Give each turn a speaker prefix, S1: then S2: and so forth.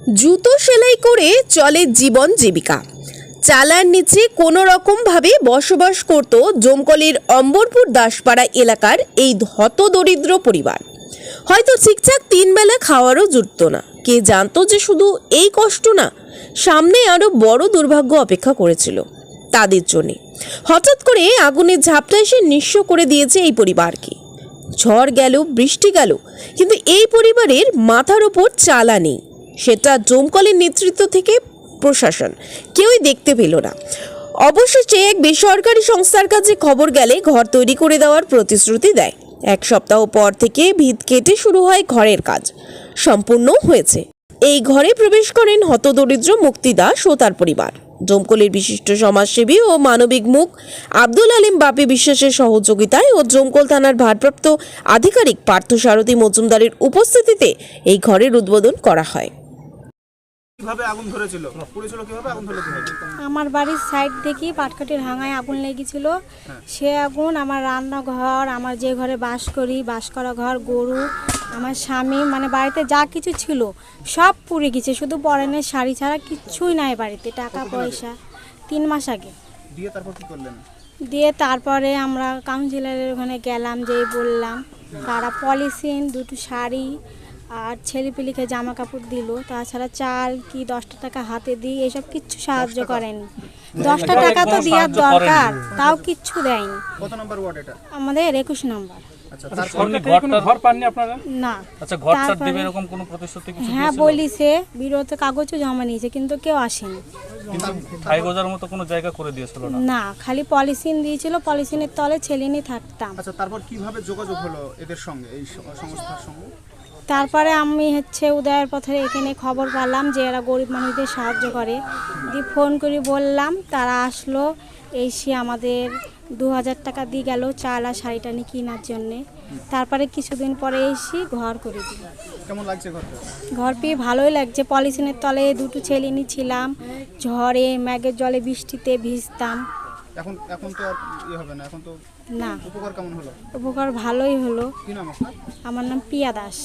S1: জুতো সেলাই করে চলে জীবন জীবিকা। চালার নিচে কোনো রকমভাবে বসবাস করত জমকলের অম্বরপুর দাসপাড়া এলাকার এই হতদরিদ্র পরিবার। হয়তো ঠিকঠাক 3 বেলা খাওয়ারও জুটত না। কে জানতো যে শুধু এই কষ্ট না, সামনে আরো বড় দুর্ভাগ্য অপেক্ষা করেছিল তাদের জন্য। হঠাৎ করে আগুনের ঝাপটা এসে নিঃস্ব করে দিয়েছে এই পরিবারকে। ঝড় গেল, বৃষ্টি গেল, কিন্তু এই পরিবারের মাথার ওপর চালা নেই। সেটা জমকলের নেতৃত্ব থেকে প্রশাসন কেউই দেখতে পেল না। অবশেষে এক বেসরকারি সংস্থার কাছে খবর গেলে ঘর তৈরি করে দেওয়ার প্রতিশ্রুতি দেয়। 1 সপ্তাহ পর থেকে ভিত কেটে শুরু হয় ঘরের কাজ। সম্পূর্ণ হয়েছে। এই ঘরে প্রবেশ করেন হতদরিদ্র মুক্তি দাস ও তার পরিবার। জমকলের বিশিষ্ট সমাজসেবী ও মানবিক মুখ আব্দুল আলিম বাপি বিশ্বাসের সহযোগিতায় ও জমকল থানার ভারপ্রাপ্ত আধিকারিক পার্থসারথী মজুমদারের উপস্থিতিতে এই ঘরের উদ্বোধন করা হয়।
S2: কিভাবে আগুন ধরেছিল? পুড়েছিল কিভাবে? আগুন ধরলো কিভাবে?
S3: আমার বাড়ির সাইড থেকে পাটকাঠির হাঙায় আগুন লেগেছিল। সে আগুন আমার রান্নাঘর, আমার যে ঘরে বাস করি, বাস করা ঘর, গরু, আমার স্বামী, মানে বাড়িতে যা কিছু ছিল সব পুড়ে গেছে। শুধু পরনের শাড়ি ছাড়া কিচ্ছুই নাই বাড়িতে। টাকা পয়সা 3 মাস আগে
S2: দিয়ে তারপর কি করলেন?
S3: দিয়ে তারপরে আমরা কাউন্সিলরের ওখানে গেলাম, যেই বললাম তারা পলিথিন, 2টো শাড়ি আর ছেলেপিলিকে জামা কাপড় দিল। তাছাড়া চাল কি 10টা টাকা হাতে দিই, এসব কিচ্ছু সাহায্য করেনি। 10টা টাকা তো দেওয়ার দরকার, তাও কিচ্ছু দেয়নি।
S2: কত নম্বর ওয়ার্ড এটা?
S3: আমাদের 21 নম্বর।
S2: আচ্ছা, তারপর
S4: ঘর পাননি আপনারা?
S3: না।
S4: আচ্ছা, ঘর ছাড় দেবে এরকম কোনো প্রতিশ্রুতি কিছু
S3: হ্যাঁ বলিছে, বিরোধ কাগজও জমা নিয়েছে, কিন্তু কেউ আসেনি।
S4: কিন্তু ঠাইগোজার মতো কোনো জায়গা করে দিয়েছিল না?
S3: না, খালি পলিথিন দিয়েছিল, পলিথিনের তলে ছেলে নিয়ে থাকতাম।
S2: আচ্ছা, তারপর কিভাবে যোগাযোগ হলো এদের সঙ্গে, এই সংস্থার সঙ্গে?
S3: তারপরে আমি উদয়ের পথের এখানে খবর পেলাম যে এরা গরিব মানুষদের সাহায্য করে। দিয়ে ফোন করে বললাম, তারা আসলো, এসে আমাদের 2000 টাকা দিয়ে গেল চাল আর শাড়িটা নিয়ে কেনার জন্যে। তারপরে কিছুদিন পরে এসে ঘর করে দিল।
S2: কেমন লাগছে ঘরটা?
S3: ঘর পেয়ে ভালোই লাগছে। পলিথিনের তলে 2টো ছেলে নিয়েছিলাম, ঝড়ে, ম্যাগের জলে, বৃষ্টিতে ভিজতাম।
S2: এখন তো আর হবে না, এখন তো
S3: না।
S2: উপকার কেমন হলো?
S3: উপকার ভালোই হলো।
S2: কি নাম আপনার?
S3: আমার নাম পিয়া দাস।